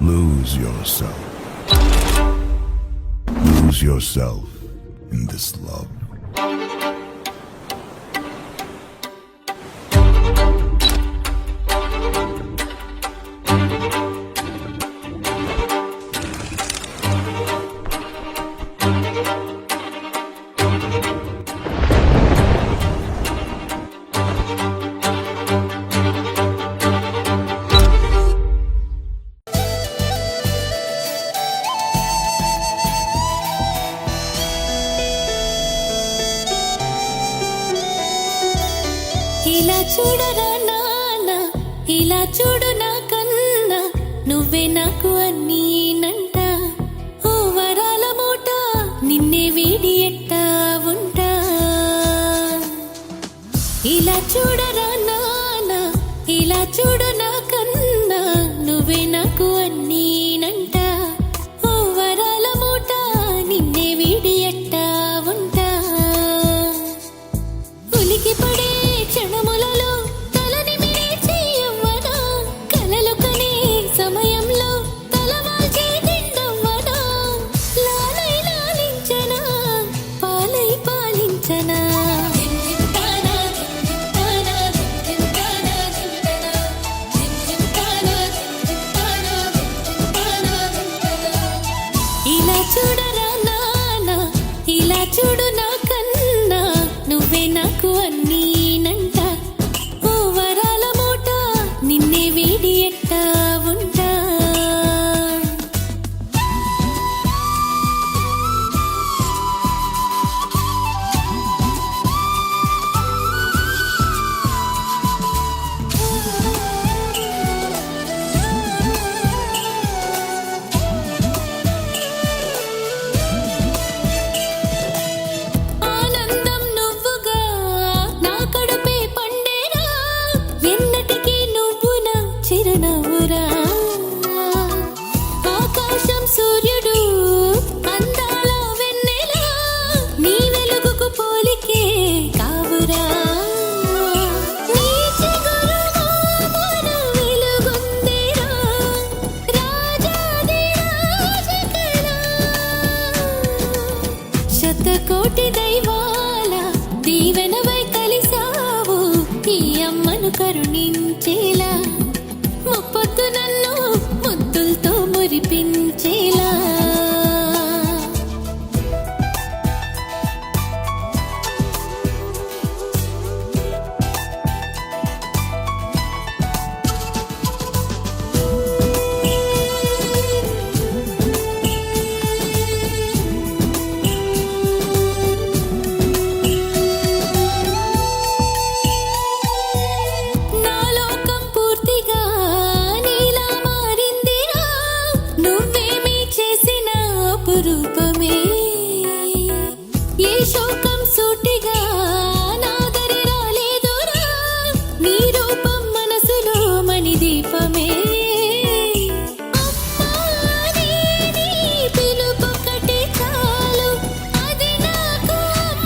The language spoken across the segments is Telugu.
Lose yourself. Lose yourself in this love. ఇలా చూడరా నాన్న, ఇలా చూడు నా కన్నా, నువ్వే నాకు అన్నీనంట. ఓ వరాల మూట నిన్నే వీడి ఎట్టా ఉంటా. ఇలా చూడరా నాన్న, ఇలా చూడు నా కన్నా, నువ్వే నాకు అన్నీనంట. ఓ వరాల మూట నిన్నే వీడి ఎట్టా ఉంటా. ఉలికి పడే క్షణములలో తలని మిరేచి యవ్వనా, కలలు కనే సమయంలో తలవాల్చే దిండవ్వనా. లాలై లాలించనా, పాలై పాలించనా. ఇలా చూడరా నాన్న, ఇలా చూడు నా కన్నా, నువ్వే నాకు అన్నీనంట. ఓ వరాల మూట నిన్నే వీడి ఎట్టా ఉంటా. ఆనందం నువ్వుగా నా కడుపే పండేరా, ఎన్నటికీ నువ్వు నా చిరునవ్వురా. ఆకాశం సూర్యుడు అందాల వెన్నెలా, నీ వెలుగుకు పోలికే కావురా. నీ చిగురు మోమున వెలుగొందేరా, రాజాది రాజకళా. శతకోటి దైవాల దీవెనవై కలిసావు, ఈ అమ్మను కరుణించేలా. ముప్పొద్దు నన్ను ముద్దులతో మురిపించేలా. నా లోకం పూర్తిగా నీలా మారిందిరా, నువ్వేమీ చేసిన అపురూపమే. ఏ శోకం సూటిగా నా దరి రాలేదురా, నీ రూపం మనసులో మణిదీపమే. అమ్మా నీ పిలుపొక్కటి చాలు, అది నాకు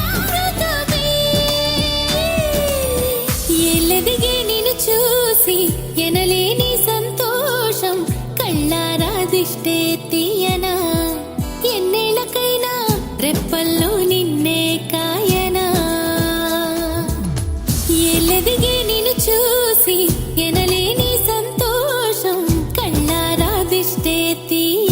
అమృతమే. ఎల్లదిగే నిన్ను చూసి ఎనలేని సంతోషం, కళ్ళారా దిష్టే తీయనా. ఎన్నేళ్ళకైనా రెప్పల్లో నిన్నే కాయనా. ఎల్లదిగే నిన్ను చూసి ఎనలేని సంతోషం, కళ్ళారా దిష్టే తీయనా.